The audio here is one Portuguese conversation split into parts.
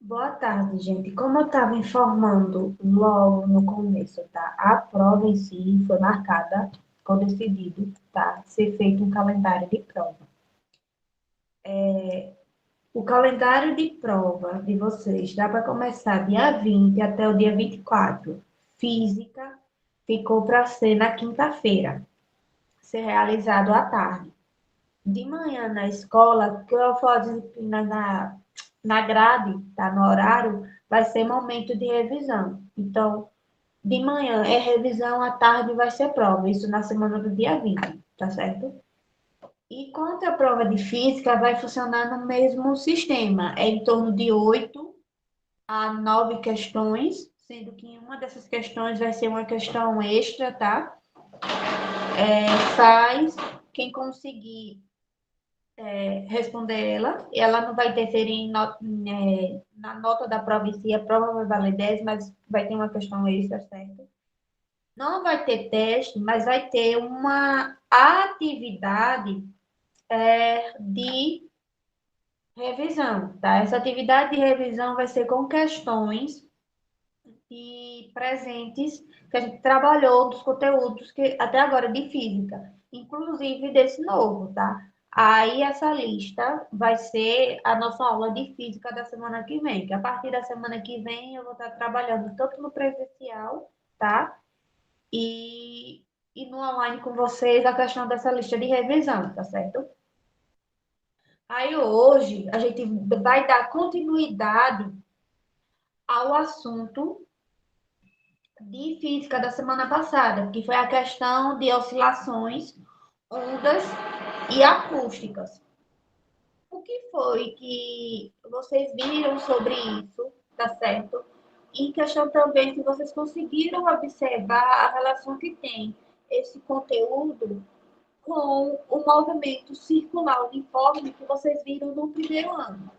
Boa tarde, gente. Como eu estava informando logo no começo, tá? A prova em si foi marcada, foi decidido, tá? Ser feito um calendário de prova. O calendário de prova de vocês dá para começar dia 20 até o dia 24. Física ficou para ser na quinta-feira, ser realizado à tarde. De manhã na escola, que eu for a disciplina na grade, tá? No horário, vai ser momento de revisão. Então, de manhã é revisão, à tarde vai ser prova. Isso na semana do dia 20, tá certo? E quanto à prova de física, vai funcionar no mesmo sistema. É em torno de 8 a 9 questões, sendo que uma dessas questões vai ser uma questão extra, tá? Faz quem conseguir responder ela não vai interferir na nota da prova em si, a prova vai valer 10, mas vai ter uma questão extra, certo? Não vai ter teste, mas vai ter uma atividade de revisão, tá? Essa atividade de revisão vai ser com questões e presentes que a gente trabalhou dos conteúdos que até agora de física, inclusive desse novo, tá? Aí essa lista vai ser a nossa aula de física da semana que vem, que a partir da semana que vem eu vou estar trabalhando tanto no presencial, tá? E, e no online com vocês a questão dessa lista de revisão, tá certo? Aí hoje a gente vai dar continuidade ao assunto de física da semana passada, que foi a questão de oscilações, ondas e acústicas. O que foi que vocês viram sobre isso, tá certo? E questão também se vocês conseguiram observar a relação que tem esse conteúdo com o movimento circular uniforme que vocês viram no primeiro ano.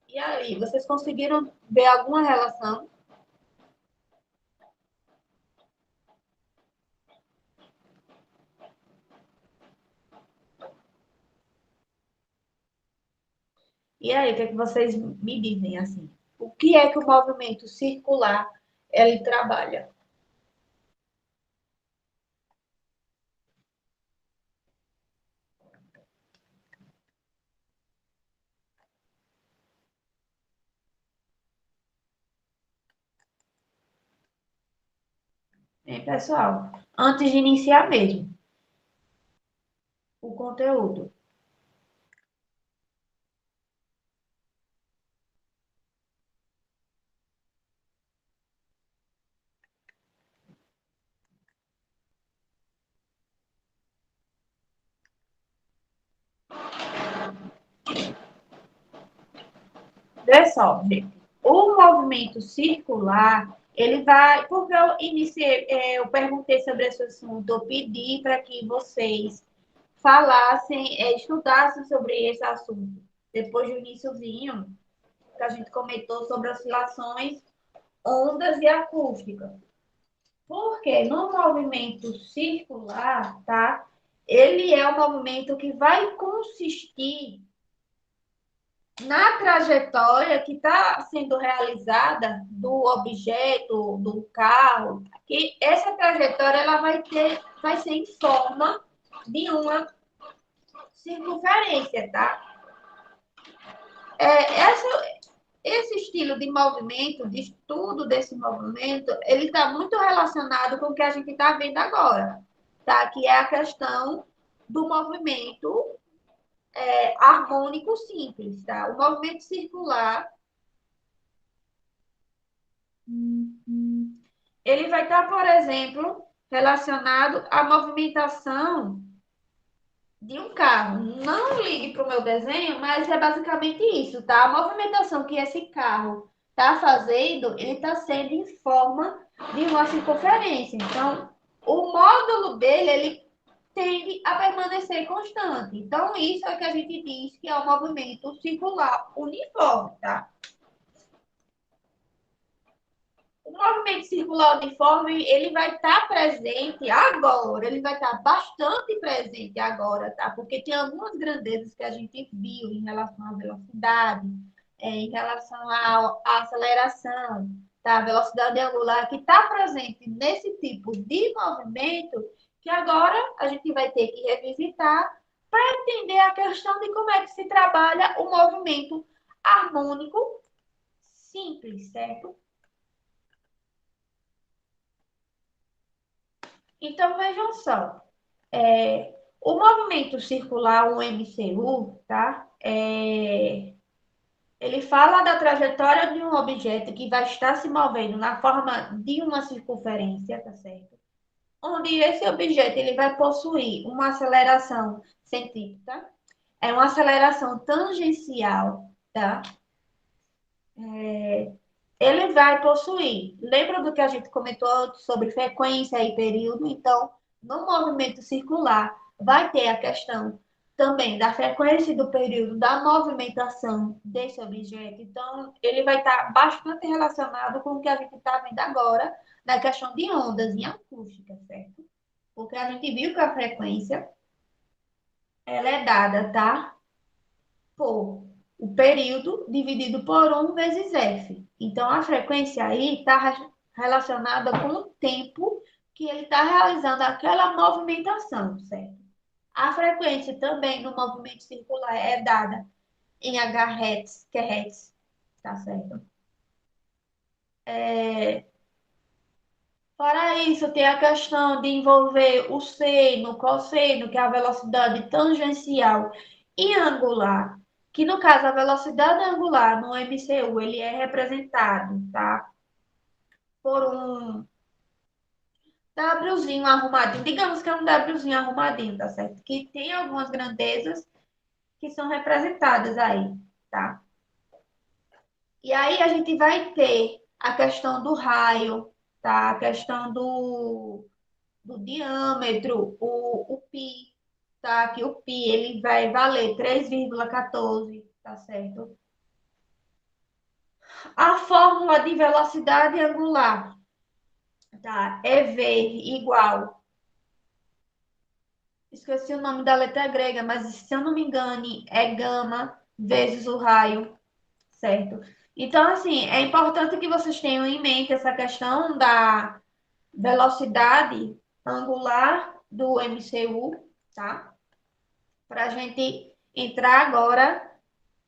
E aí, vocês conseguiram ver alguma relação? E aí, o que é que vocês me dizem assim? O que é que o movimento circular ele trabalha? Hein, pessoal? Antes de iniciar mesmo o conteúdo. Vê só, gente. O movimento circular, ele vai. Porque eu iniciei, eu perguntei sobre esse assunto, eu pedi para que vocês falassem, estudassem sobre esse assunto. Depois do iníciozinho, que a gente comentou sobre oscilações, ondas e acústica. Porque no movimento circular, tá? Ele é um movimento que vai consistir na trajetória que está sendo realizada do objeto, do carro, que essa trajetória ela vai ser em forma de uma circunferência, tá? Esse estilo de movimento, de estudo desse movimento, ele está muito relacionado com o que a gente está vendo agora, tá? Que é a questão do movimento harmônico simples, tá? O movimento circular, ele vai estar, por exemplo, relacionado à movimentação de um carro. Não ligue para o meu desenho, mas é basicamente isso, tá? A movimentação que esse carro está fazendo, ele está sendo em forma de uma circunferência. Então, o módulo dele, ele tende a permanecer constante. Então, isso é que a gente diz que é o movimento circular uniforme, tá? O movimento circular uniforme, ele vai estar presente agora, ele vai estar bastante presente agora, tá? Porque tem algumas grandezas que a gente viu em relação à velocidade, em relação à aceleração, tá? A velocidade angular, que está presente nesse tipo de movimento, que agora a gente vai ter que revisitar para entender a questão de como é que se trabalha o movimento harmônico simples, certo? Então, vejam só, o movimento circular, o MCU, tá? Ele fala da trajetória de um objeto que vai estar se movendo na forma de uma circunferência, tá certo? Onde esse objeto ele vai possuir uma aceleração centrípeta, é uma aceleração tangencial, tá? Ele vai possuir. Lembra do que a gente comentou sobre frequência e período? Então, no movimento circular, vai ter a questão também da frequência e do período da movimentação desse objeto. Então, ele vai estar bastante relacionado com o que a gente está vendo agora na questão de ondas em acústica, certo? Porque a gente viu que a frequência ela é dada, tá? Por o período dividido por 1 vezes f. Então, a frequência aí está relacionada com o tempo que ele está realizando aquela movimentação, certo? A frequência também no movimento circular é dada em Hz, que é Hertz, tá certo? Fora isso, tem a questão de envolver o seno, o cosseno, que é a velocidade tangencial e angular, que no caso a velocidade angular no MCU ele é representado, tá? Por um Wzinho arrumadinho, digamos que é um Wzinho arrumadinho, tá certo? Que tem algumas grandezas que são representadas aí, tá? E aí a gente vai ter a questão do raio, tá? A questão do diâmetro, o π, tá? Que o π ele vai valer 3,14, tá certo? A fórmula de velocidade angular, tá? É V igual. Esqueci o nome da letra grega, mas se eu não me engane, é gama vezes o raio, certo? Então, assim, é importante que vocês tenham em mente essa questão da velocidade angular do MCU, tá? Para a gente entrar agora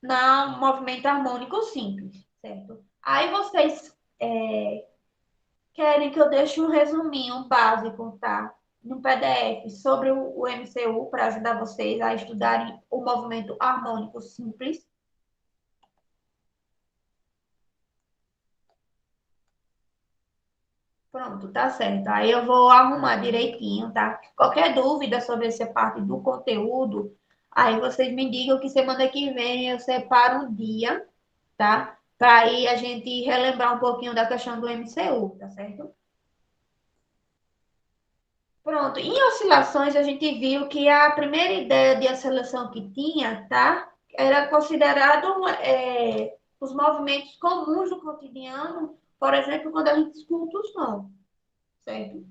no movimento harmônico simples, certo? Aí vocês querem que eu deixe um resuminho básico, tá? No PDF sobre o MCU para ajudar vocês a estudarem o movimento harmônico simples. Pronto, tá certo. Aí eu vou arrumar direitinho, tá? Qualquer dúvida sobre essa parte do conteúdo, aí vocês me digam que semana que vem eu separo um dia, tá? Para aí a gente relembrar um pouquinho da questão do MCU, tá certo? Pronto, em oscilações a gente viu que a primeira ideia de oscilação que tinha, tá? Era considerado os movimentos comuns do cotidiano, por exemplo, quando a gente escuta o som, certo?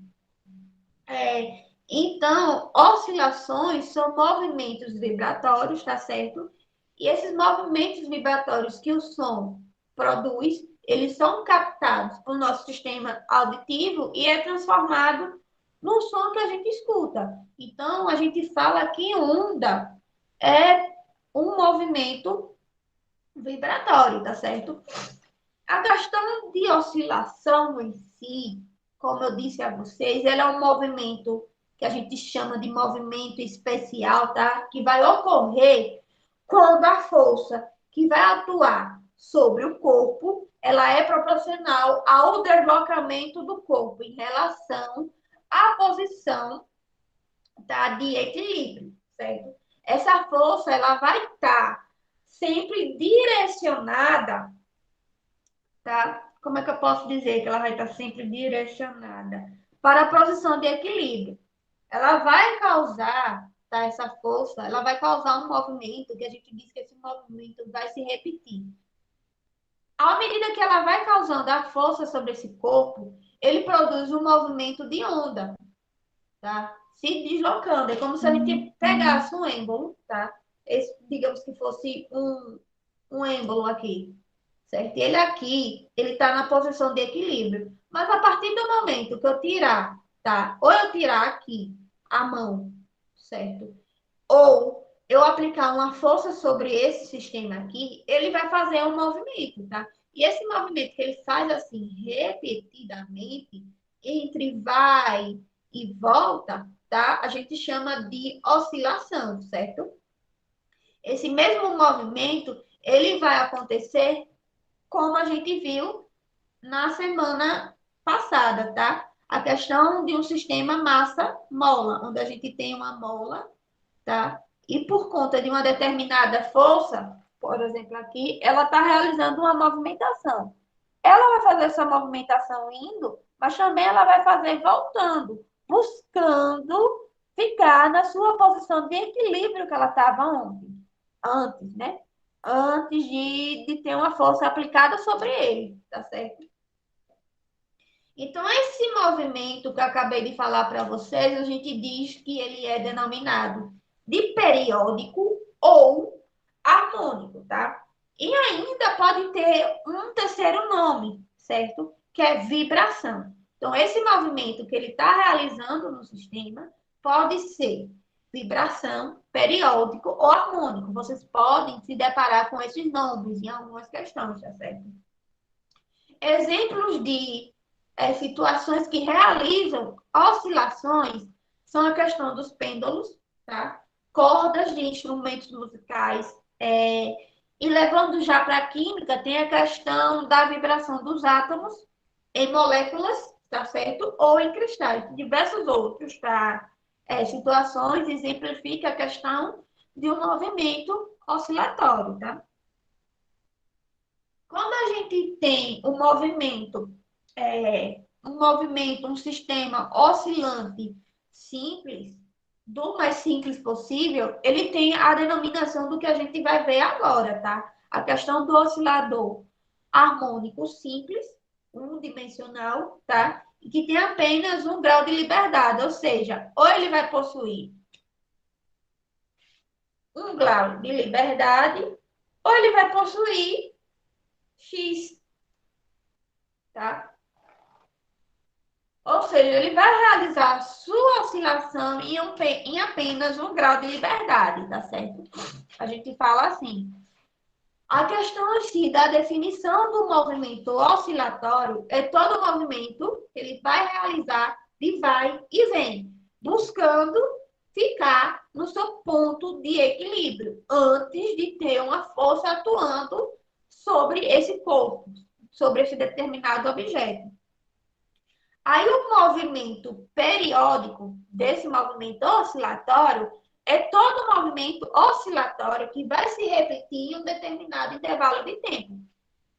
Então, oscilações são movimentos vibratórios, tá certo? E esses movimentos vibratórios que o som produz, eles são captados pelo nosso sistema auditivo e é transformado no som que a gente escuta. Então, a gente fala que onda é um movimento vibratório, tá certo? A questão de oscilação em si, como eu disse a vocês, ela é um movimento que a gente chama de movimento especial, tá? Que vai ocorrer quando a força que vai atuar sobre o corpo, ela é proporcional ao deslocamento do corpo em relação à posição, tá, de equilíbrio, certo? Essa força, ela vai estar sempre direcionada, tá? Como é que eu posso dizer que ela vai estar sempre direcionada para a posição de equilíbrio? Ela vai causar, tá? Essa força, ela vai causar um movimento que a gente diz que esse movimento vai se repetir. À medida que ela vai causando a força sobre esse corpo, ele produz um movimento de onda, tá? Se deslocando. É como se a gente pegasse um êmbolo, tá? Esse, digamos que fosse um êmbolo aqui, certo? E ele aqui, ele está na posição de equilíbrio. Mas a partir do momento que eu tirar, tá? Ou eu tirar aqui a mão, certo? Ou eu aplicar uma força sobre esse sistema aqui, ele vai fazer um movimento, tá? E esse movimento que ele faz assim repetidamente, entre vai e volta, tá? A gente chama de oscilação, certo? Esse mesmo movimento, ele vai acontecer como a gente viu na semana passada, tá? A questão de um sistema massa-mola, onde a gente tem uma mola, tá? E por conta de uma determinada força, por exemplo, aqui, ela está realizando uma movimentação. Ela vai fazer essa movimentação indo, mas também ela vai fazer voltando, buscando ficar na sua posição de equilíbrio que ela estava antes, né? Antes de ter uma força aplicada sobre ele, tá certo? Então, esse movimento que eu acabei de falar para vocês, a gente diz que ele é denominado de periódico ou harmônico, tá? E ainda pode ter um terceiro nome, certo? Que é vibração. Então, esse movimento que ele está realizando no sistema pode ser vibração, periódico ou harmônico. Vocês podem se deparar com esses nomes em algumas questões, tá certo? Exemplos de situações que realizam oscilações são a questão dos pêndulos, tá? Cordas de instrumentos musicais. E levando já para a química, tem a questão da vibração dos átomos em moléculas, tá certo? Ou em cristais. Diversos outros, tá? Situações exemplifica a questão de um movimento oscilatório, tá? Quando a gente tem um sistema oscilante simples, do mais simples possível, ele tem a denominação do que a gente vai ver agora, tá? A questão do oscilador harmônico simples, unidimensional, tá? E que tem apenas um grau de liberdade, ou seja, ou ele vai possuir um grau de liberdade, ou ele vai possuir X, tá? Ou seja, ele vai realizar sua oscilação em apenas um grau de liberdade, tá certo? A gente fala assim. A questão assim da definição do movimento oscilatório é todo movimento que ele vai realizar de vai e vem, buscando ficar no seu ponto de equilíbrio antes de ter uma força atuando sobre esse corpo, sobre esse determinado objeto. Aí o movimento periódico desse movimento oscilatório é todo movimento oscilatório que vai se repetir em um determinado intervalo de tempo.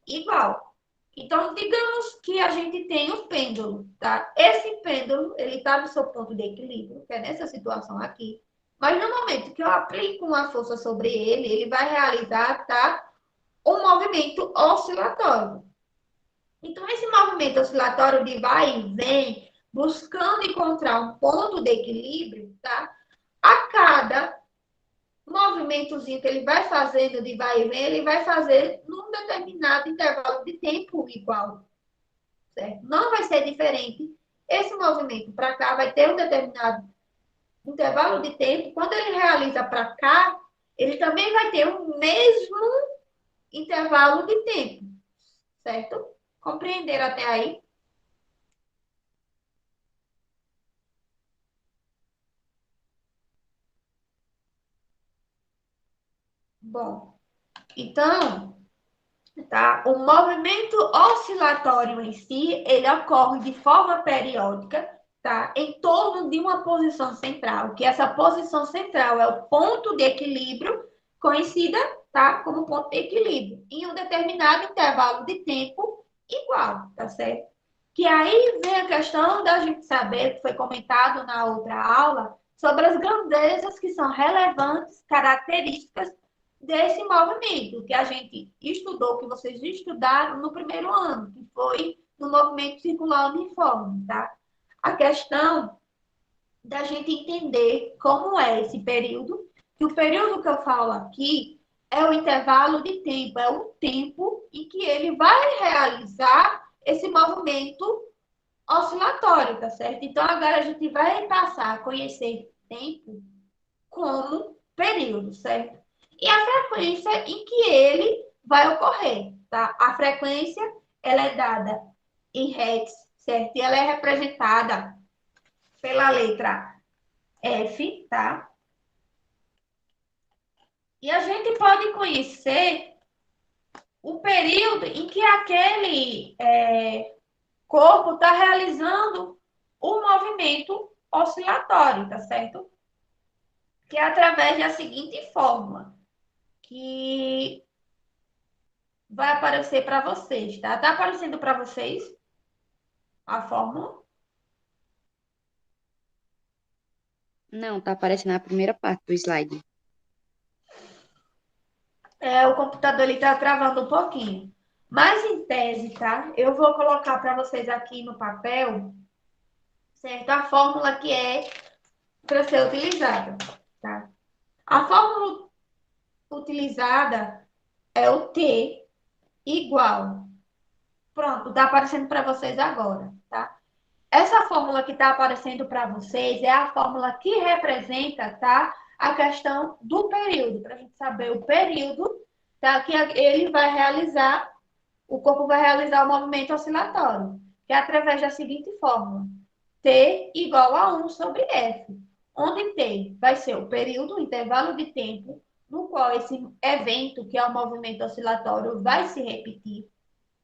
Igual. Então, digamos que a gente tem um pêndulo, tá? Esse pêndulo, ele está no seu ponto de equilíbrio, que é nessa situação aqui. Mas no momento que eu aplico uma força sobre ele, ele vai realizar, tá? Um movimento oscilatório. Então, esse movimento oscilatório de vai e vem, buscando encontrar um ponto de equilíbrio, tá? A cada movimentozinho que ele vai fazendo de vai e vem, ele vai fazer num determinado intervalo de tempo igual, certo? Não vai ser diferente. Esse movimento para cá vai ter um determinado intervalo de tempo. Quando ele realiza para cá, ele também vai ter o mesmo intervalo de tempo, certo? Compreenderam até aí? Bom, então, tá? O movimento oscilatório em si, ele ocorre de forma periódica, tá? Em torno de uma posição central, que essa posição central é o ponto de equilíbrio, conhecida, tá? Como ponto de equilíbrio, em um determinado intervalo de tempo igual, tá certo? Que aí vem a questão da gente saber, que foi comentado na outra aula, sobre as grandezas que são relevantes, características desse movimento que a gente estudou, que vocês estudaram no primeiro ano, que foi no movimento circular uniforme, tá? A questão da gente entender como é esse período, que o período que eu falo aqui é o intervalo de tempo, é o tempo em que ele vai realizar esse movimento oscilatório, tá certo? Então, agora a gente vai passar a conhecer tempo como período, certo? E a frequência em que ele vai ocorrer, tá? A frequência, ela é dada em hertz, certo? E ela é representada pela letra F, tá? E a gente pode conhecer o período em que aquele corpo está realizando o movimento oscilatório, tá certo? Que é através da seguinte fórmula, que vai aparecer para vocês, tá? Tá aparecendo para vocês a fórmula? Não, tá aparecendo a primeira parte do slide. O computador ele tá travando um pouquinho. Mas em tese, tá? Eu vou colocar para vocês aqui no papel, certo? A fórmula que é para ser utilizada, tá? A fórmula utilizada é o T igual. Pronto, tá aparecendo para vocês agora, tá? Essa fórmula que está aparecendo para vocês é a fórmula que representa, tá? A questão do período, para a gente saber o período, tá? Que ele vai realizar, o corpo vai realizar o movimento oscilatório, que é através da seguinte fórmula: T igual a 1 sobre F, onde T vai ser o período, o intervalo de tempo no qual esse evento, que é o movimento oscilatório, vai se repetir.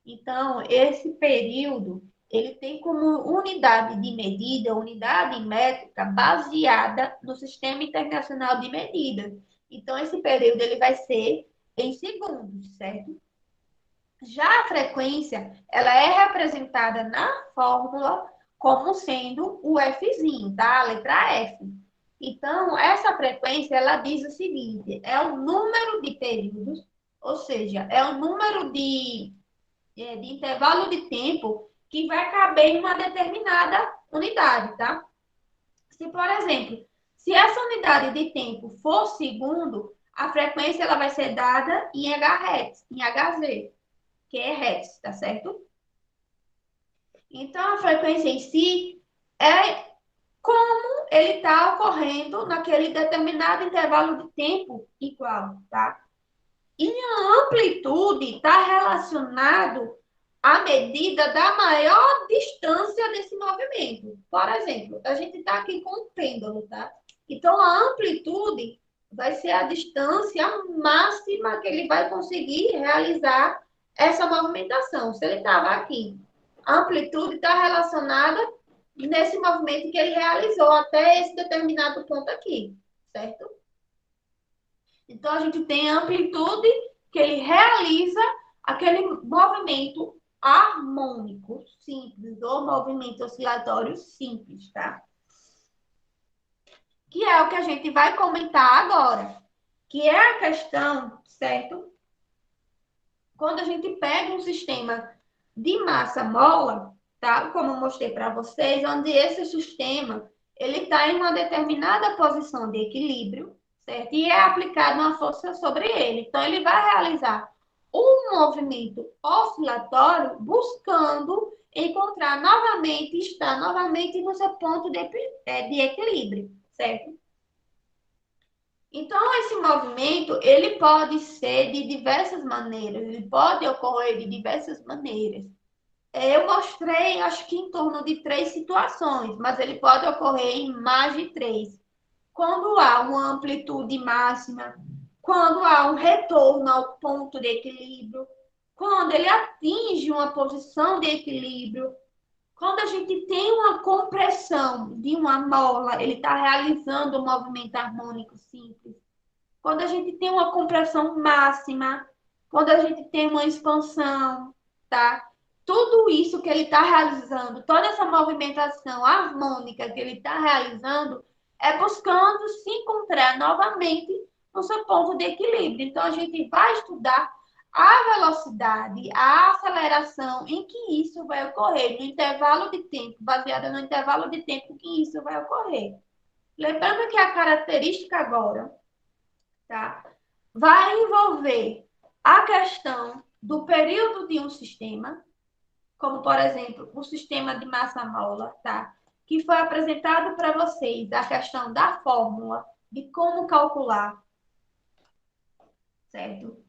Então, esse período, ele tem como unidade de medida, unidade métrica, baseada no Sistema Internacional de Medidas. Então, esse período ele vai ser em segundos, certo? Já a frequência, ela é representada na fórmula como sendo o Fzinho, tá? A letra F. Então, essa frequência, ela diz o seguinte, é o número de períodos, ou seja, é o número de intervalo de tempo que vai caber em uma determinada unidade, tá? Se, por exemplo, se essa unidade de tempo for segundo, a frequência ela vai ser dada em Hz, em Hz, que é Hertz, tá certo? Então, a frequência em si é como ele está ocorrendo naquele determinado intervalo de tempo igual, tá? E a amplitude está relacionado à medida da maior distância desse movimento. Por exemplo, a gente está aqui com um pêndulo, tá? Então, a amplitude vai ser a distância máxima que ele vai conseguir realizar essa movimentação. Se ele estava aqui, a amplitude está relacionada nesse movimento que ele realizou até esse determinado ponto aqui, certo? Então, a gente tem a amplitude que ele realiza aquele movimento harmônico simples, ou movimento oscilatório simples, tá? Que é o que a gente vai comentar agora, que é a questão, certo? Quando a gente pega um sistema de massa mola, tá? Como eu mostrei para vocês, onde esse sistema ele está em uma determinada posição de equilíbrio, certo? E é aplicada uma força sobre ele. Então, ele vai realizar um movimento oscilatório buscando encontrar novamente, estar novamente no seu ponto de equilíbrio, certo? Então, esse movimento, ele pode ser de diversas maneiras, ele pode ocorrer de diversas maneiras. Eu mostrei, acho que em torno de 3 situações, mas ele pode ocorrer em mais de 3. Quando há uma amplitude máxima, quando há um retorno ao ponto de equilíbrio, quando ele atinge uma posição de equilíbrio, quando a gente tem uma compressão de uma mola, ele está realizando um movimento harmônico simples. Quando a gente tem uma compressão máxima, quando a gente tem uma expansão, tá? Tudo isso que ele está realizando, toda essa movimentação harmônica que ele está realizando, é buscando se encontrar novamente no seu ponto de equilíbrio. Então, a gente vai estudar a velocidade, a aceleração em que isso vai ocorrer, no intervalo de tempo, baseada no intervalo de tempo que isso vai ocorrer. Lembrando que a característica agora, tá, vai envolver a questão do período de um sistema, como, por exemplo, o sistema de massa-mola, tá? Que foi apresentado para vocês a questão da fórmula, de como calcular, certo?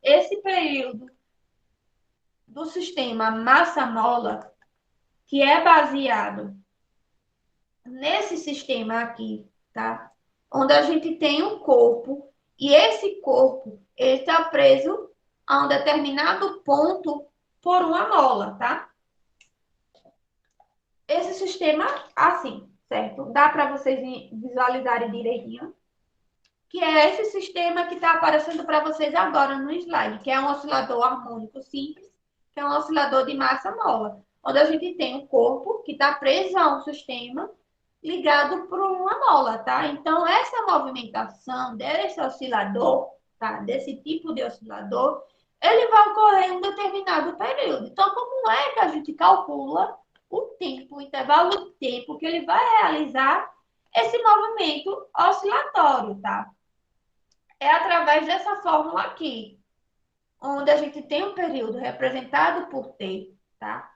Esse período do sistema massa-mola, que é baseado nesse sistema aqui, tá? Onde a gente tem um corpo, e esse corpo, ele está preso a um determinado ponto por uma mola, tá? Esse sistema, assim, certo? Dá para vocês visualizarem direitinho. Que é esse sistema que está aparecendo para vocês agora no slide, que é um oscilador harmônico simples, que é um oscilador de massa-mola, onde a gente tem um corpo que está preso a um sistema ligado por uma mola, tá? Então, essa movimentação desse oscilador, tá? Desse tipo de oscilador, ele vai ocorrer em um determinado período. Então, como é que a gente calcula o tempo, o intervalo de tempo que ele vai realizar esse movimento oscilatório, tá? É através dessa fórmula aqui, onde a gente tem um período representado por T, tá?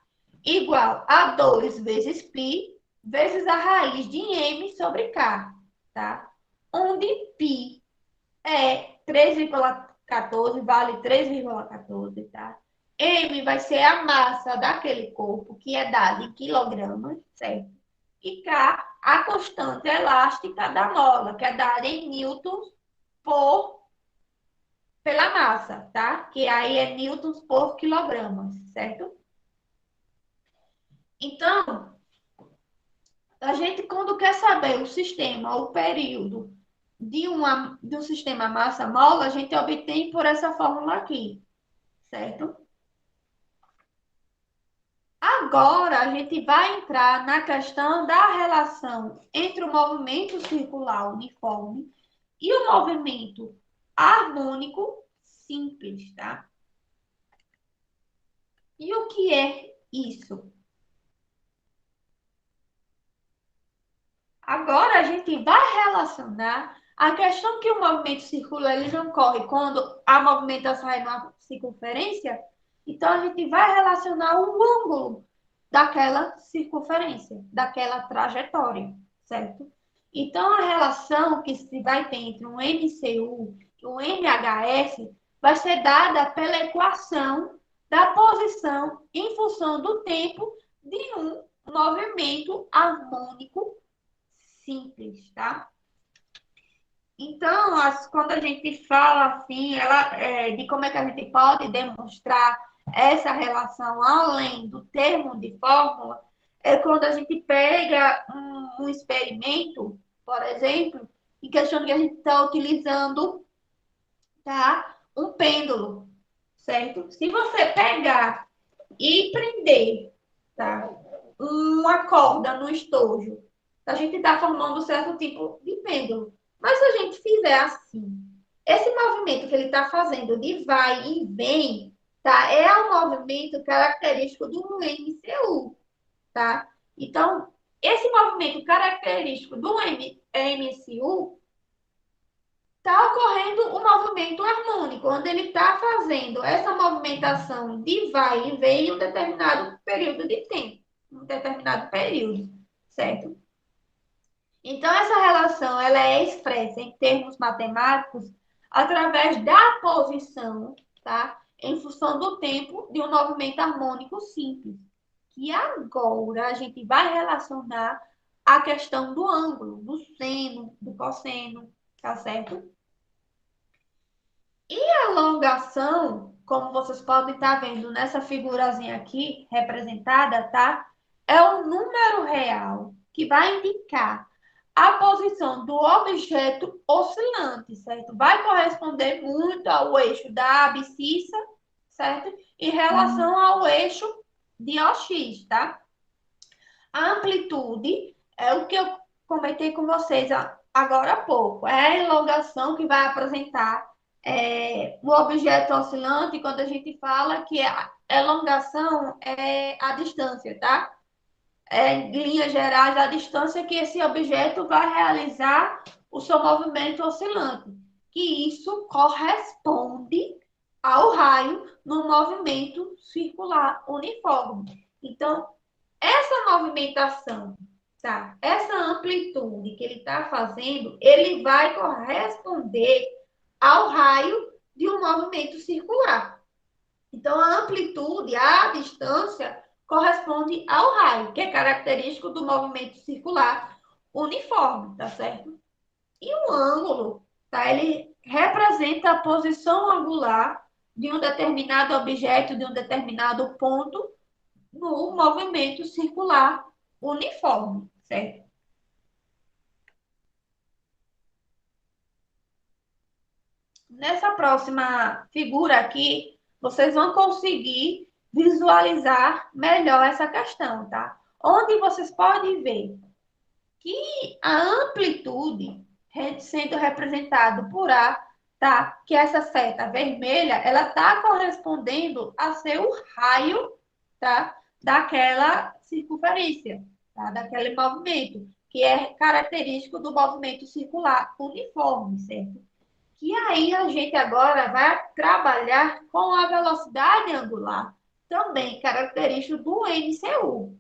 Igual a 2 vezes π vezes a raiz de m sobre k, tá? Onde π é 3,14, vale 3,14, tá? M vai ser a massa daquele corpo, que é dada em quilogramas, certo? E K, a constante elástica da mola, que é dada em newtons por pela massa, tá? Que aí é newtons por quilogramas, certo? Então, a gente, quando quer saber o sistema, o período de um sistema massa-mola, a gente obtém por essa fórmula aqui, certo? Agora, a gente vai entrar na questão da relação entre o movimento circular uniforme e o movimento harmônico simples, tá? E o que é isso? Agora a gente vai relacionar a questão que o movimento circular ele não ocorre quando a movimentação é numa circunferência, então a gente vai relacionar o ângulo daquela circunferência, daquela trajetória, certo? Então a relação que se vai ter entre um MCU e um MHS vai ser dada pela equação da posição em função do tempo de um movimento harmônico simples, tá? Então, quando a gente fala assim, de como é que a gente pode demonstrar essa relação além do termo de fórmula, é quando a gente pega um experimento, por exemplo, em questão que a gente está utilizando, tá? Um pêndulo, certo? Se você pegar e prender, tá? Uma corda no estojo, a gente está formando um certo tipo de pêndulo. Mas se a gente fizer assim, esse movimento que ele está fazendo de vai e vem, tá? É um movimento característico do MCU, tá? Então, esse movimento característico do MCU está ocorrendo um movimento harmônico, onde ele está fazendo essa movimentação de vai e vem em um determinado período de tempo, um determinado período, certo? Então, essa relação ela é expressa em termos matemáticos através da posição, tá? Em função do tempo de um movimento harmônico simples. E agora a gente vai relacionar a questão do ângulo, do seno, do cosseno, tá certo? E a alongação, como vocês podem estar vendo nessa figurazinha aqui representada, tá? É o número real que vai indicar a posição do objeto oscilante, certo? Vai corresponder muito ao eixo da abscissa, certo? Em relação ao eixo de OX, tá? A amplitude é o que eu comentei com vocês agora há pouco. É a elongação que vai apresentar o objeto oscilante quando a gente fala que a elongação é a distância, tá? Em linhas gerais, a distância que esse objeto vai realizar o seu movimento oscilante, que isso corresponde ao raio no movimento circular uniforme. Então, essa movimentação, tá? Essa amplitude que ele está fazendo, ele vai corresponder ao raio de um movimento circular. Então, a amplitude, a distância, corresponde ao raio, que é característico do movimento circular uniforme, tá certo? E o ângulo, tá? Ele representa a posição angular de um determinado objeto, de um determinado ponto, no movimento circular uniforme, certo? Nessa próxima figura aqui, vocês vão conseguir visualizar melhor essa questão, tá? Onde vocês podem ver que a amplitude sendo representado por A, tá? Que essa seta vermelha, ela tá correspondendo a ser o raio, tá? Daquela circunferência, tá? Daquele movimento, que é característico do movimento circular uniforme, certo? E aí a gente agora vai trabalhar com a velocidade angular, também característico do MCU,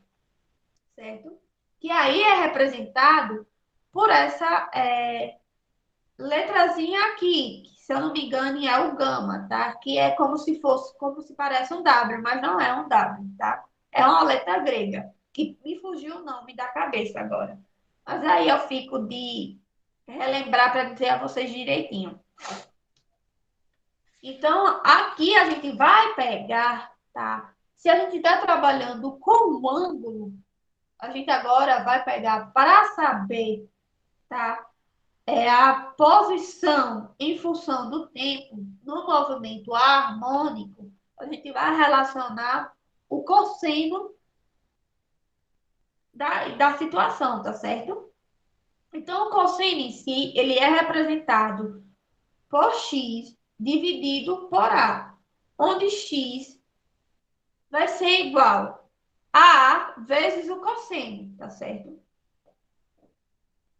certo? Que aí é representado por essa letrazinha aqui, que, se eu não me engano é o gama, tá? Que é como se fosse, como se parece um W, mas não é um W, tá? É uma letra grega, que me fugiu o nome da cabeça agora. Mas aí eu fico de relembrar para dizer a vocês direitinho. Então, aqui a gente vai pegar, tá? Se a gente está trabalhando com o ângulo, a gente agora vai pegar para saber, tá? É a posição em função do tempo no movimento harmônico, a gente vai relacionar o cosseno da situação, tá certo? Então, o cosseno em si, ele é representado por x dividido por a, onde x vai ser igual a A vezes o cosseno, tá certo?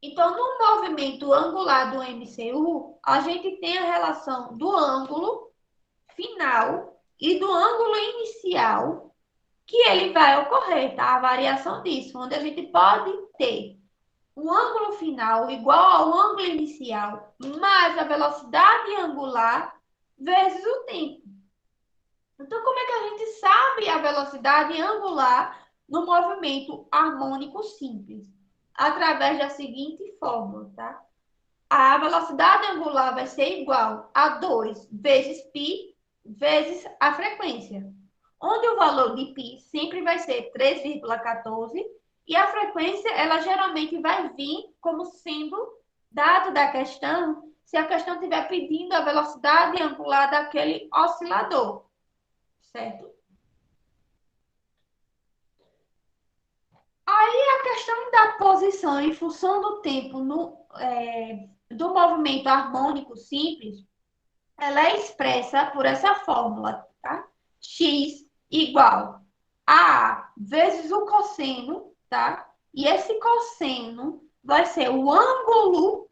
Então, no movimento angular do MCU, a gente tem a relação do ângulo final e do ângulo inicial que ele vai ocorrer, tá? A variação disso, onde a gente pode ter um ângulo final igual ao ângulo inicial mais a velocidade angular vezes o tempo. Então, como é que a gente sabe a velocidade angular no movimento harmônico simples? Através da seguinte fórmula, tá? A velocidade angular vai ser igual a 2 vezes π vezes a frequência, onde o valor de π sempre vai ser 3,14 e a frequência, ela geralmente vai vir como sendo dado da questão, se a questão estiver pedindo a velocidade angular daquele oscilador, certo? Aí a questão da posição em função do tempo do movimento harmônico simples, ela é expressa por essa fórmula, tá? X igual a vezes o cosseno, tá? E esse cosseno vai ser o ângulo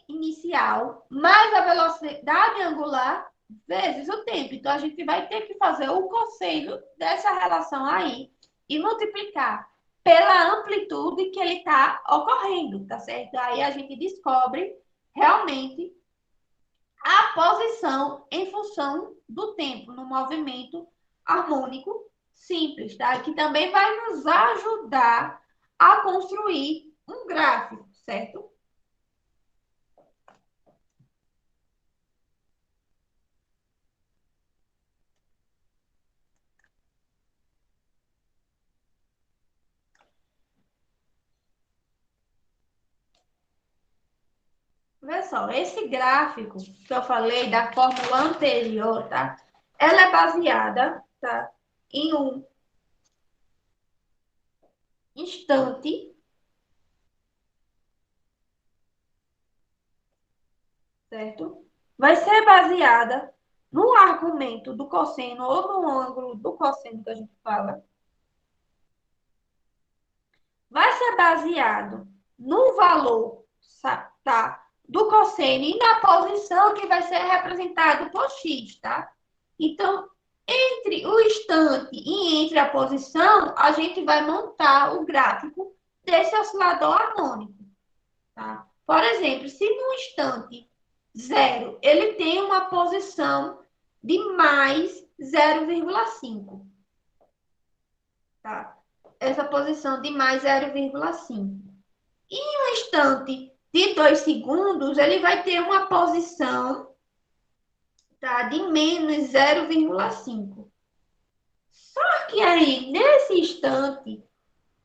inicial mais a velocidade angular vezes o tempo. Então, a gente vai ter que fazer o cosseno dessa relação aí e multiplicar pela amplitude que ele está ocorrendo, tá certo? Aí a gente descobre realmente a posição em função do tempo no movimento harmônico simples, tá? Que também vai nos ajudar a construir um gráfico, certo? Vê só, esse gráfico que eu falei da fórmula anterior, tá? Ela é baseada, tá? Em um instante certo? Vai ser baseada no argumento do cosseno ou no ângulo do cosseno que a gente fala. Vai ser baseado no valor, tá? Do cosseno e na posição que vai ser representado por x, tá? Então, entre o instante e entre a posição, a gente vai montar o gráfico desse oscilador harmônico, tá? Por exemplo, se no instante zero ele tem uma posição de mais 0,5, tá? Essa posição de mais 0,5. Em um instante de 2 segundos, ele vai ter uma posição, tá, de menos 0,5. Só que aí, nesse instante,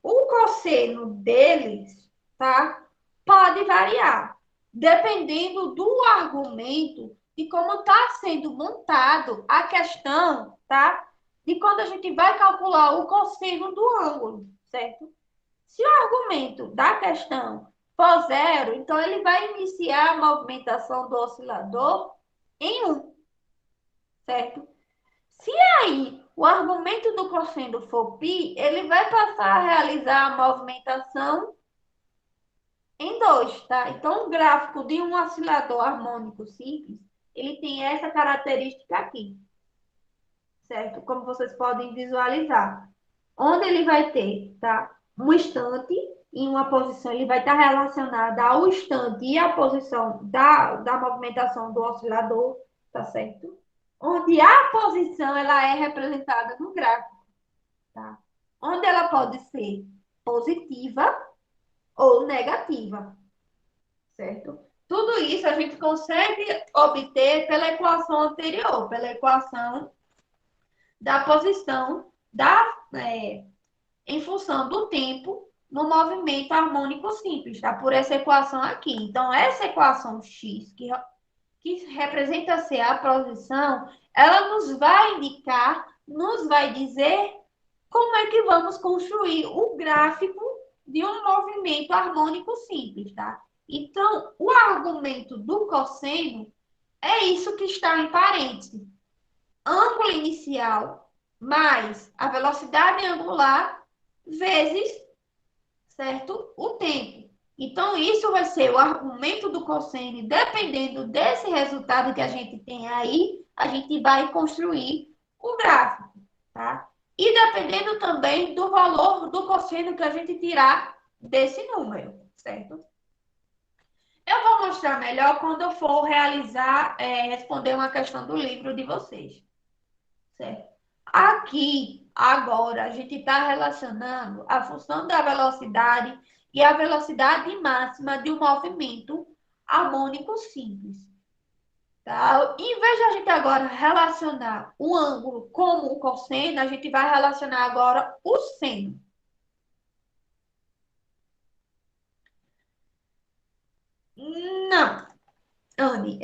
o cosseno deles, tá, pode variar, dependendo do argumento de como está sendo montado a questão, tá? De quando a gente vai calcular o cosseno do ângulo, certo? Se o argumento da questão for zero, então ele vai iniciar a movimentação do oscilador em 1, certo? Se aí o argumento do cosseno for π, ele vai passar a realizar a movimentação em 2, tá? Então, o gráfico de um oscilador harmônico simples, ele tem essa característica aqui, certo? Como vocês podem visualizar. Onde ele vai ter, tá? Um instante em uma posição, ele vai estar relacionado ao instante e à posição da movimentação do oscilador, tá certo? Onde a posição, ela é representada no gráfico, tá? Onde ela pode ser positiva ou negativa, certo? Tudo isso a gente consegue obter pela equação anterior, pela equação da posição em função do tempo no movimento harmônico simples, tá? Por essa equação aqui. Então, essa equação x, que representa ser a posição, ela nos vai indicar, nos vai dizer como é que vamos construir o gráfico de um movimento harmônico simples, tá? Então, o argumento do cosseno é isso que está em parênteses. Ângulo inicial mais a velocidade angular vezes, certo? O tempo. Então, isso vai ser o argumento do cosseno. Dependendo desse resultado que a gente tem aí, a gente vai construir o gráfico, tá? E dependendo também do valor do cosseno que a gente tirar desse número, certo? Eu vou mostrar melhor quando eu for realizar, responder uma questão do livro de vocês, certo? Aqui, agora, a gente está relacionando a função da velocidade e a velocidade máxima de um movimento harmônico simples. Tá? Em vez de a gente agora relacionar o ângulo com o cosseno, a gente vai relacionar agora o seno. Não, Anne,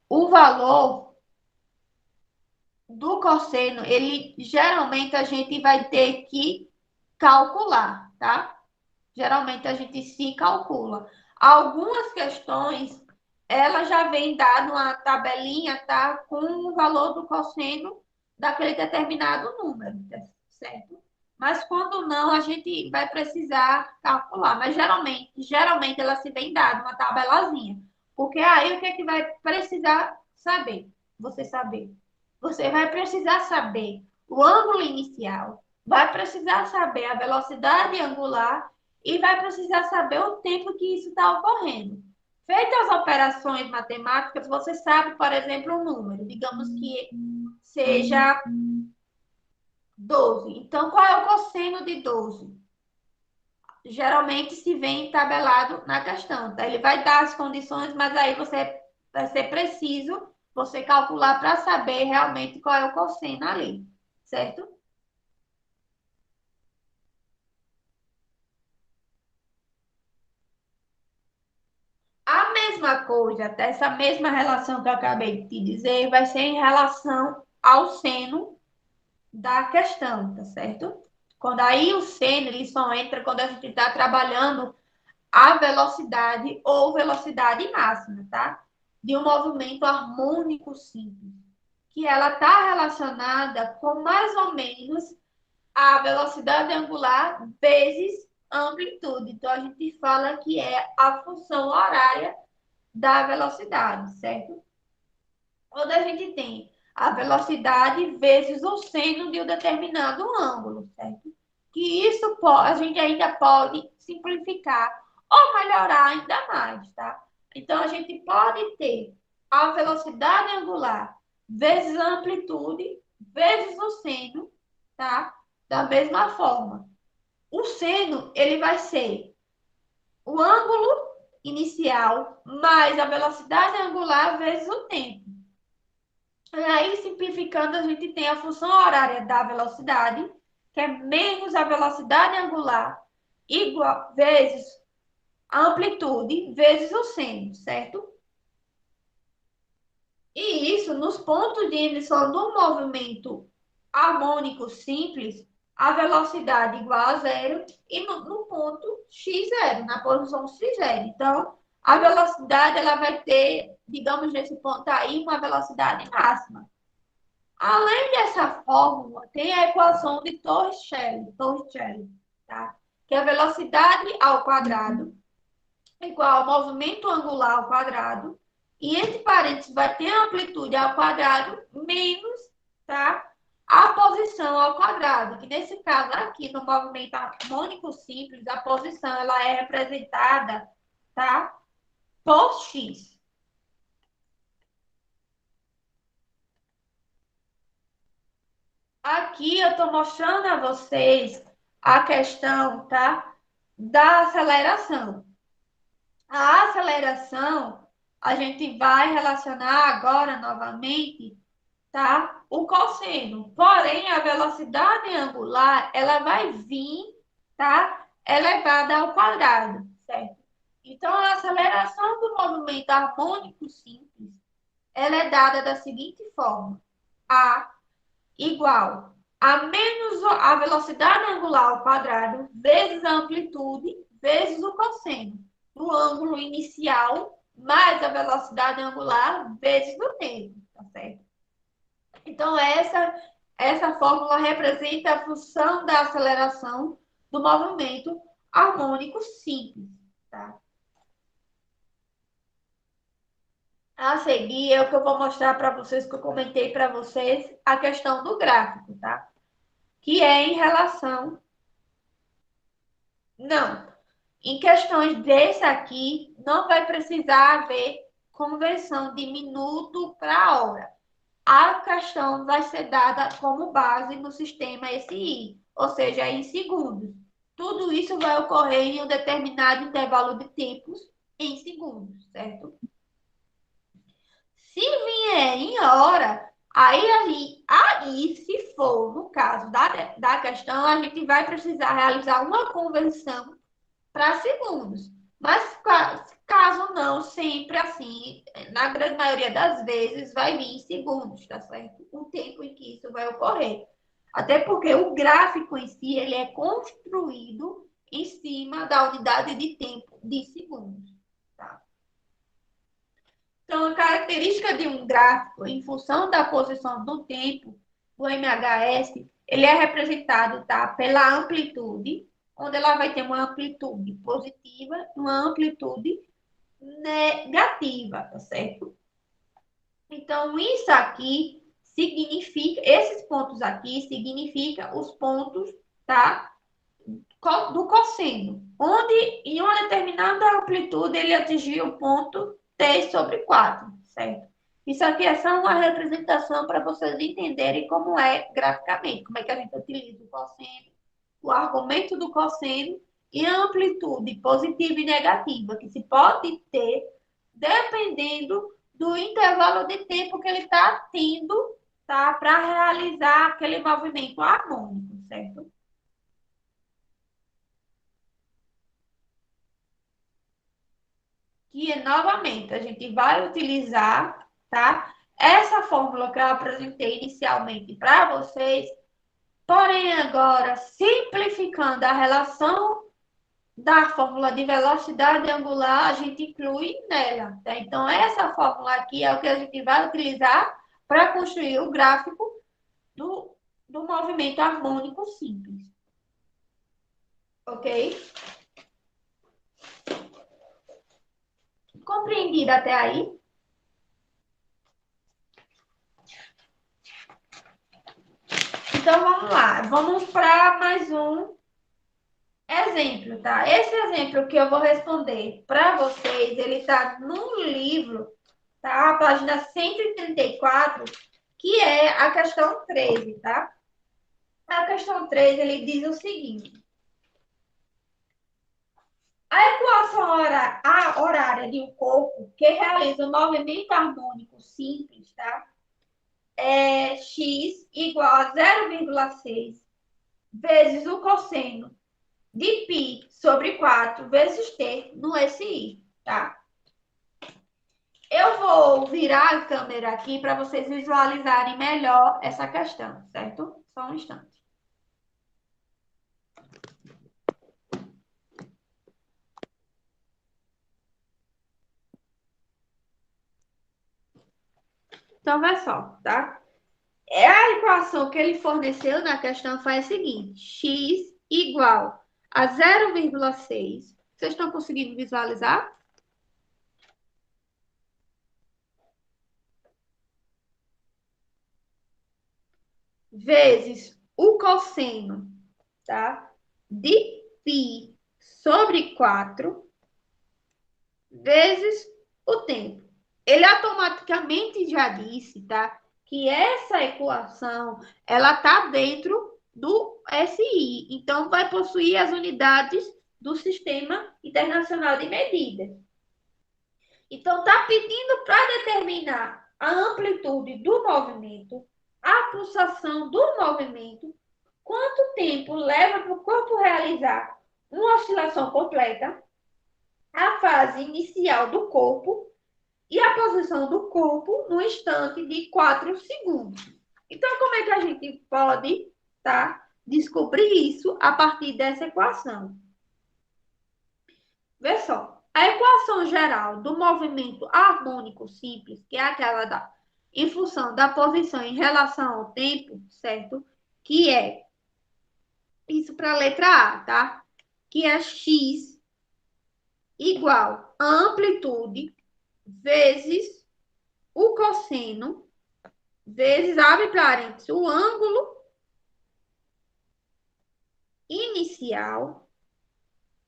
o valor do cosseno, ele geralmente a gente vai ter que calcular, tá? Geralmente a gente se calcula. Algumas questões, ela já vem dado uma tabelinha, tá? Com o valor do cosseno daquele determinado número, tá certo? Mas quando não, a gente vai precisar calcular. Mas geralmente ela se vem dada uma tabelazinha. Porque aí o que é que vai precisar saber? Você saber. Você vai precisar saber o ângulo inicial, vai precisar saber a velocidade angular e vai precisar saber o tempo que isso está ocorrendo. Feitas as operações matemáticas, você sabe, por exemplo, um número, digamos que seja 12. Então, qual é o cosseno de 12? Geralmente se vem tabelado na questão, tá? Ele vai dar as condições, mas aí você vai ser preciso você calcular para saber realmente qual é o cosseno ali, certo? A mesma coisa, essa mesma relação que eu acabei de te dizer, vai ser em relação ao seno da questão, tá certo? Quando aí o seno, ele só entra quando a gente está trabalhando a velocidade ou velocidade máxima, tá? de um movimento harmônico simples, que ela está relacionada com mais ou menos a velocidade angular vezes a amplitude. Então, a gente fala que é a função horária da velocidade, certo? Onde a gente tem a velocidade vezes o seno de um determinado ângulo, certo? Que isso a gente ainda pode simplificar ou melhorar ainda mais, tá? Então, a gente pode ter a velocidade angular vezes a amplitude vezes o seno, tá? Da mesma forma. O seno, ele vai ser o ângulo inicial mais a velocidade angular vezes o tempo. E aí, simplificando, a gente tem a função horária da velocidade, que é menos a velocidade angular, igual, vezes a amplitude, vezes o seno, certo? E isso, nos pontos de emissão do movimento harmônico simples, a velocidade igual a zero e no ponto x0, na posição x0. Então, a velocidade ela vai ter, digamos, nesse ponto aí, uma velocidade máxima. Além dessa fórmula, tem a equação de Torricelli, tá? Que é a velocidade ao quadrado igual ao movimento angular ao quadrado, e entre parênteses vai ter a amplitude ao quadrado menos, tá? A posição ao quadrado, que nesse caso aqui no movimento harmônico simples, a posição ela é representada, tá? Por x. Aqui eu estou mostrando a vocês a questão, tá? Da aceleração. A aceleração, a gente vai relacionar agora novamente, tá? O cosseno. Porém, a velocidade angular, ela vai vir, tá? Elevada ao quadrado, certo? Então, a aceleração do movimento harmônico simples, ela é dada da seguinte forma: A igual a menos a velocidade angular ao quadrado vezes a amplitude vezes o cosseno do ângulo inicial mais a velocidade angular vezes o tempo, tá certo? Então, essa fórmula representa a função da aceleração do movimento harmônico simples, tá? A seguir é o que eu vou mostrar para vocês, que eu comentei para vocês, a questão do gráfico, tá? Que é em relação. Não. Em questões desse aqui, não vai precisar haver conversão de minuto para hora. A questão vai ser dada como base no sistema SI, ou seja, em segundos. Tudo isso vai ocorrer em um determinado intervalo de tempos em segundos, certo? Se vier em hora, aí, se for no caso da questão, a gente vai precisar realizar uma conversão para segundos. Mas caso não, sempre assim, na grande maioria das vezes, vai vir em segundos, tá certo? O tempo em que isso vai ocorrer. Até porque o gráfico em si, ele é construído em cima da unidade de tempo de segundos, tá? Então, a característica de um gráfico, em função da posição do tempo, do MHS, ele é representado, tá, pela amplitude, onde ela vai ter uma amplitude positiva e uma amplitude negativa, tá certo? Então, isso aqui significa, esses pontos aqui significam os pontos, tá, do cosseno, onde em uma determinada amplitude ele atingiu o ponto t sobre 4, certo? Isso aqui é só uma representação para vocês entenderem como é graficamente, como é que a gente utiliza o cosseno, o argumento do cosseno e a amplitude positiva e negativa, que se pode ter dependendo do intervalo de tempo que ele está tendo, tá, para realizar aquele movimento harmônico, certo? Que novamente a gente vai utilizar, tá? Essa fórmula que eu apresentei inicialmente para vocês, porém agora simplificando a relação da fórmula de velocidade angular, a gente inclui nela, tá? Então, essa fórmula aqui é o que a gente vai utilizar para construir o gráfico do movimento harmônico simples, ok? Compreendido até aí? Então, vamos lá. Vamos para mais um exemplo, tá? Esse exemplo que eu vou responder para vocês, ele está no livro, tá? A página 134, que é a questão 13, tá? A questão 13, ele diz o seguinte: a equação horária de um corpo que realiza um movimento harmônico simples, tá? É x igual a 0,6 vezes o cosseno de π sobre 4 vezes t no SI, tá? Eu vou virar a câmera aqui para vocês visualizarem melhor essa questão, certo? Só um instante. Então, vai só, tá? A equação que ele forneceu na questão faz o seguinte: x igual a 0,6. Vocês estão conseguindo visualizar? Vezes o cosseno, tá? De π sobre 4 vezes o tempo. Ele automaticamente já disse, tá? Que essa equação, ela tá dentro do SI. Então, vai possuir as unidades do Sistema Internacional de Medidas. Então, está pedindo para determinar a amplitude do movimento, a pulsação do movimento, quanto tempo leva para o corpo realizar uma oscilação completa, a fase inicial do corpo e a posição do corpo no instante de 4 segundos. Então, como é que a gente pode, tá, descobrir isso a partir dessa equação? Vê só, a equação geral do movimento harmônico simples, que é aquela em função da posição em relação ao tempo, certo? Que é isso para a letra A, tá? Que é x igual a amplitude vezes o cosseno vezes, abre parênteses, o ângulo inicial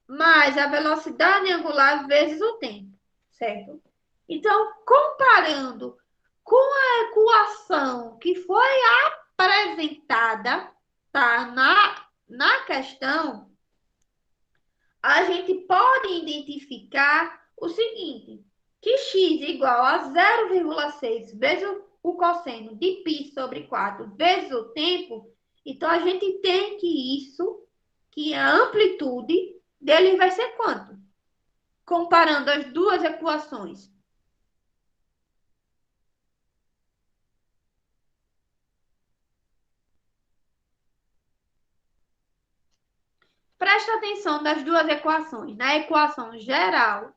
mais a velocidade angular vezes o tempo, certo? Então, comparando com a equação que foi apresentada, tá, na questão, a gente pode identificar o seguinte, que x igual a 0,6 vezes o cosseno de π sobre 4 vezes o tempo, então a gente tem que a amplitude dele vai ser quanto? Comparando as duas equações. Presta atenção nas duas equações. Na equação geral,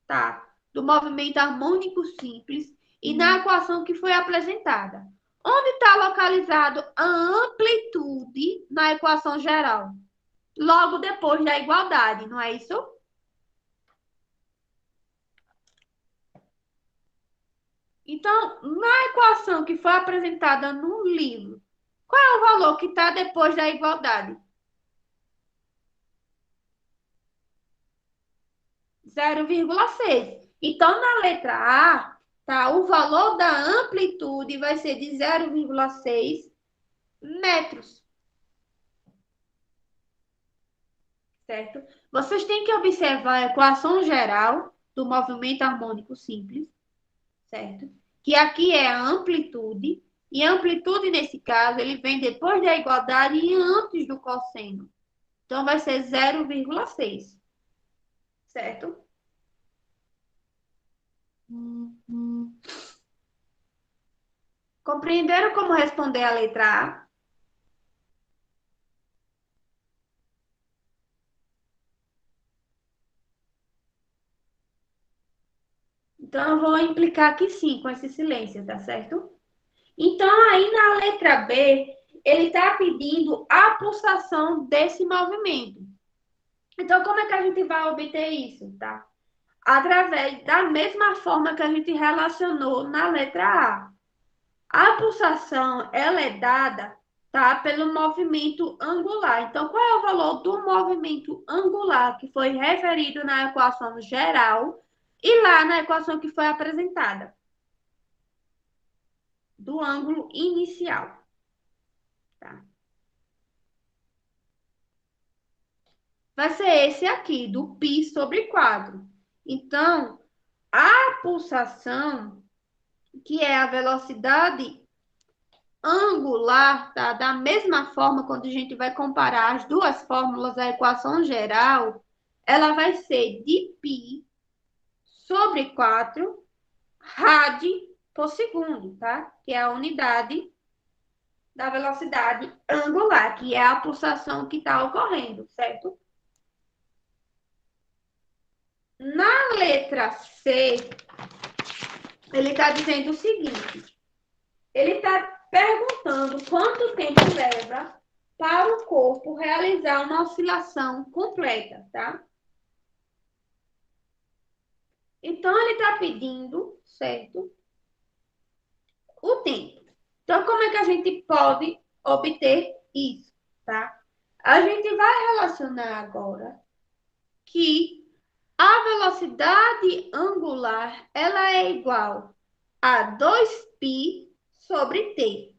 tá? Do movimento harmônico simples e na equação que foi apresentada. Onde está localizado a amplitude na equação geral? Logo depois da igualdade, não é isso? Então, na equação que foi apresentada no livro, qual é o valor que está depois da igualdade? 0,6. Então, na letra A, tá, o valor da amplitude vai ser de 0,6 metros. Certo? Vocês têm que observar a equação geral do movimento harmônico simples, certo? Que aqui é a amplitude, e a amplitude, nesse caso, ele vem depois da igualdade e antes do cosseno. Então, vai ser 0,6, certo? Compreenderam como responder a letra A? Então, eu vou implicar que sim, com esse silêncio, tá certo? Então, aí na letra B, ele está pedindo a pulsação desse movimento. Então, como é que a gente vai obter isso, tá? Através da mesma forma que a gente relacionou na letra A. A pulsação, ela é dada, tá, pelo movimento angular. Então, qual é o valor do movimento angular que foi referido na equação geral e lá na equação que foi apresentada? Do ângulo inicial, tá? Vai ser esse aqui, do π sobre 4. Então, a pulsação, que é a velocidade angular, tá? Da mesma forma, quando a gente vai comparar as duas fórmulas da equação geral, ela vai ser de π sobre 4 rad por segundo, tá? Que é a unidade da velocidade angular, que é a pulsação que está ocorrendo, certo? Na letra C, ele está dizendo o seguinte: ele está perguntando quanto tempo leva para o corpo realizar uma oscilação completa, tá? Então, ele está pedindo, certo, o tempo. Então, como é que a gente pode obter isso, tá? A gente vai relacionar agora que a velocidade angular, ela é igual a 2π sobre t,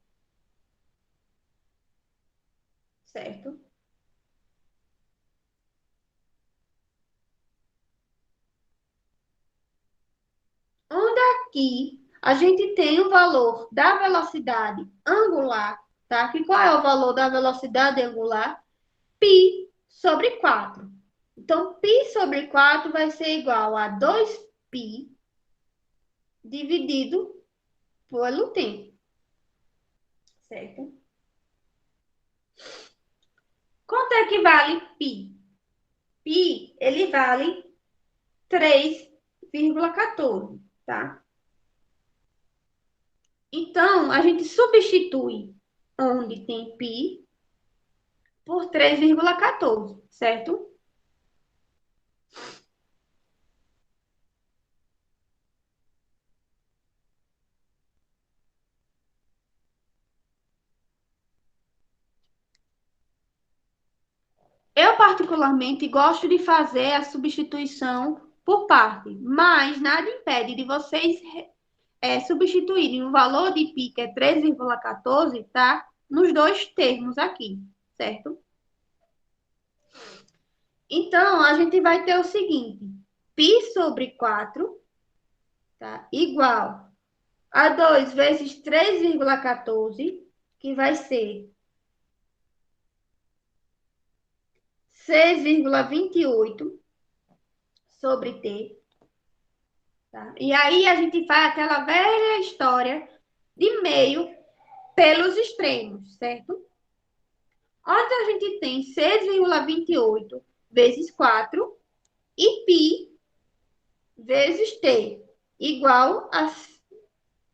certo? Onde aqui a gente tem o valor da velocidade angular, tá? Que qual é o valor da velocidade angular? Π sobre 4. Então, π sobre 4 vai ser igual a 2π dividido pelo tempo, certo? Quanto é que vale π? Π, ele vale 3,14, tá? Então, a gente substitui onde tem π por 3,14, certo? Eu, particularmente, gosto de fazer a substituição por parte, mas nada impede de vocês substituírem o valor de π, que é 3,14, tá? Nos dois termos aqui, certo? Então, a gente vai ter o seguinte: π sobre 4, tá? Igual a 2 vezes 3,14, que vai ser 6,28 sobre t, tá? E aí a gente faz aquela velha história de meio pelos extremos, certo? Onde a gente tem 6,28 vezes 4 e π vezes t igual a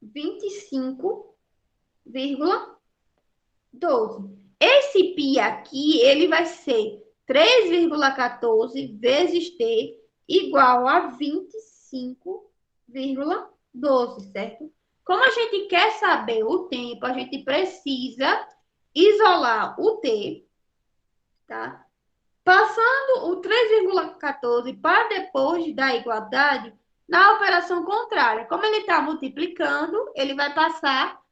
25,12. Esse π aqui, ele vai ser 3,14 vezes t igual a 25,12, certo? Como a gente quer saber o tempo, a gente precisa isolar o t, tá? Passando o 3,14 para depois da igualdade, na operação contrária. Como ele está multiplicando, ele vai passar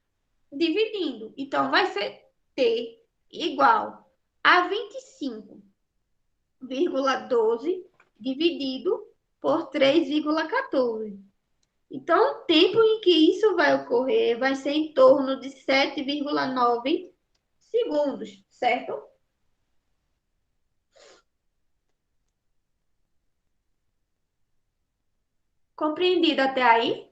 dividindo. Então, vai ser t igual a 25,12 dividido por 3,14. Então, o tempo em que isso vai ocorrer vai ser em torno de 7,9 segundos, certo? Compreendido até aí?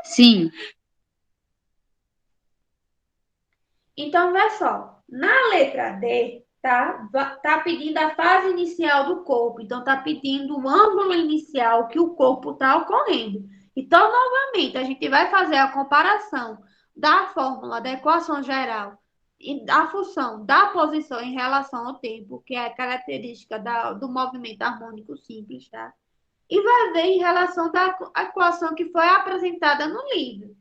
Sim. Então, vê só. Na letra D, tá? Tá pedindo a fase inicial do corpo, então tá pedindo o ângulo inicial que o corpo está ocorrendo. Então, novamente, a gente vai fazer a comparação da fórmula da equação geral e da função da posição em relação ao tempo, que é a característica do movimento harmônico simples, tá? E vai ver em relação da equação que foi apresentada no livro.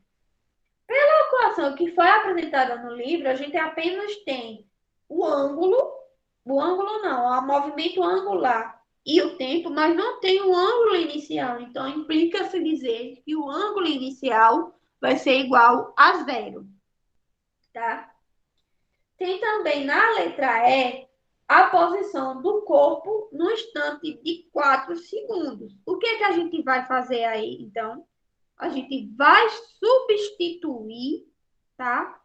A equação que foi apresentada no livro, a gente apenas tem o ângulo, o ângulo não, o movimento angular e o tempo, mas não tem o ângulo inicial. Então, implica-se dizer que o ângulo inicial vai ser igual a zero, tá? Tem também na letra E a posição do corpo no instante de 4 segundos. O que é que a gente vai fazer aí, então? A gente vai substituir, tá?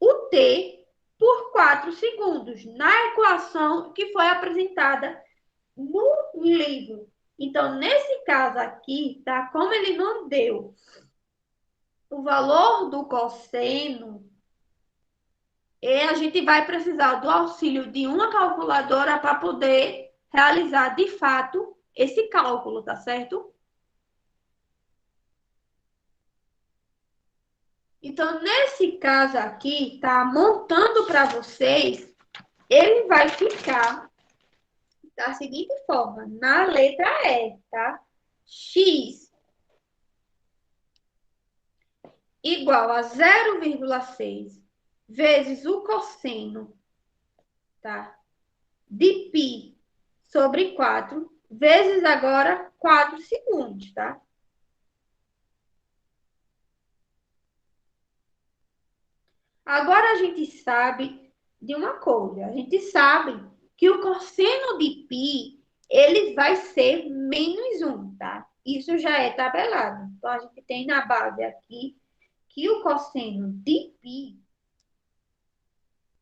O T por 4 segundos na equação que foi apresentada no livro. Então, nesse caso aqui, tá? Como ele não deu o valor do cosseno, a gente vai precisar do auxílio de uma calculadora para poder realizar de fato esse cálculo, tá certo? Então, nesse caso aqui, tá montando para vocês, ele vai ficar da seguinte forma, na letra E, tá? X igual a 0,6 vezes o cosseno, tá? De π sobre 4 vezes agora 4 segundos, tá? Agora a gente sabe de uma coisa, a gente sabe que o cosseno de π, ele vai ser menos 1, tá? Isso já é tabelado. Então, a gente tem na base aqui que o cosseno de π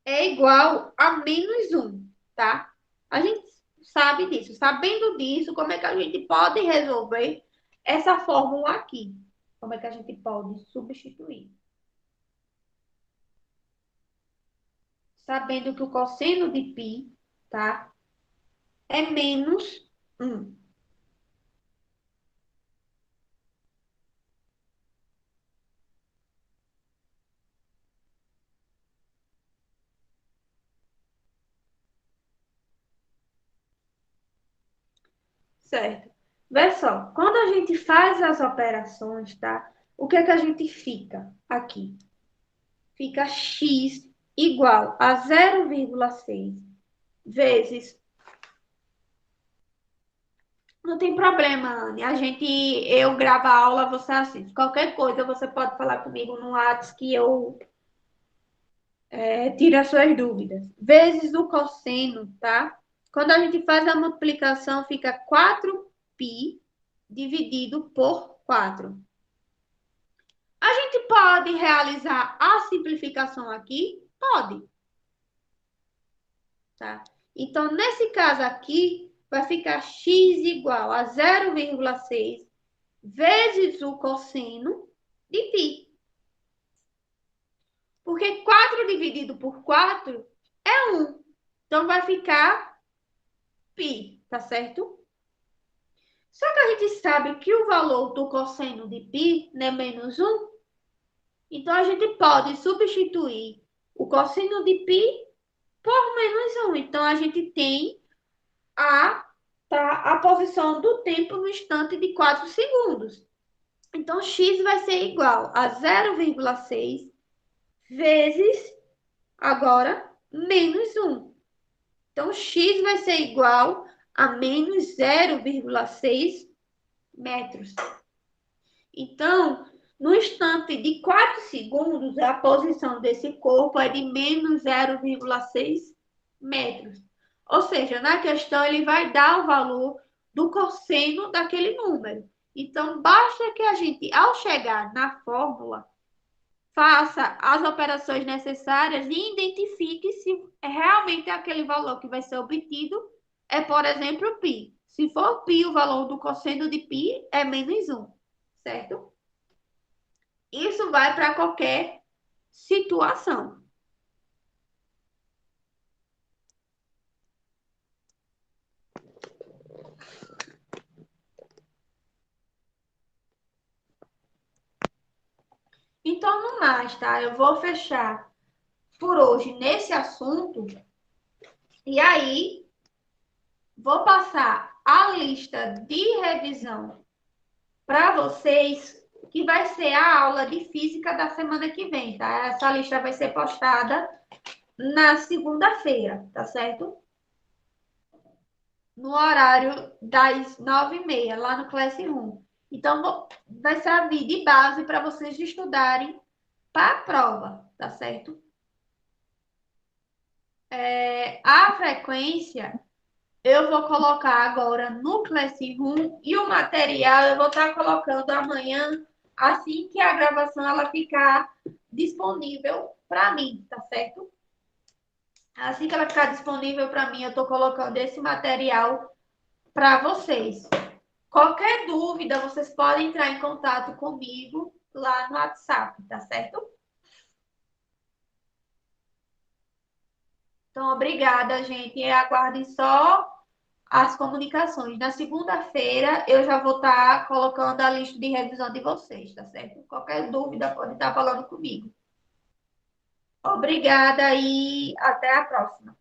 é igual a menos 1, tá? A gente sabe disso. Sabendo disso, como é que a gente pode resolver essa fórmula aqui? Como é que a gente pode substituir? Sabendo que o cosseno de π, tá? É menos 1. Certo? Vê só, quando a gente faz as operações, tá? O que é que a gente fica aqui? Fica x igual a 0,6 vezes. Não tem problema, Anne. Eu gravo a aula, você assiste. Qualquer coisa você pode falar comigo no WhatsApp que eu tiro as suas dúvidas. Vezes o cosseno, tá? Quando a gente faz a multiplicação, fica 4π dividido por 4. A gente pode realizar a simplificação aqui? Pode, tá? Então, nesse caso aqui, vai ficar x igual a 0,6 vezes o cosseno de π. Porque 4 dividido por 4 é 1. Então, vai ficar π, tá certo? Só que a gente sabe que o valor do cosseno de π é menos 1. Então, a gente pode substituir o cosseno de π por menos 1. Então, a gente tem a posição do tempo no instante de 4 segundos. Então, x vai ser igual a 0,6 vezes, agora, menos 1. Então, x vai ser igual a menos 0,6 metros. Então, no instante de 4 segundos, a posição desse corpo é de menos 0,6 metros. Ou seja, na questão ele vai dar o valor do cosseno daquele número. Então, basta que a gente, ao chegar na fórmula, faça as operações necessárias e identifique se realmente aquele valor que vai ser obtido é, por exemplo, π. Se for π, o valor do cosseno de π é menos 1, certo? Isso vai para qualquer situação. mais, tá? Eu vou fechar por hoje nesse assunto. E aí, vou passar a lista de revisão para vocês, que vai ser a aula de física da semana que vem, tá? Essa lista vai ser postada na segunda-feira, tá certo? No horário das 9h30, lá no Classroom. Então, vai servir de base para vocês estudarem para a prova, tá certo? A frequência eu vou colocar agora no Classroom e o material eu vou estar colocando amanhã, assim que a gravação ela ficar disponível para mim, tá certo? Assim que ela ficar disponível para mim, eu estou colocando esse material para vocês. Qualquer dúvida, vocês podem entrar em contato comigo lá no WhatsApp, tá certo? Então, obrigada, gente. E aguardem só as comunicações. Na segunda-feira, eu já vou estar colocando a lista de revisão de vocês, tá certo? Qualquer dúvida, pode estar falando comigo. Obrigada e até a próxima.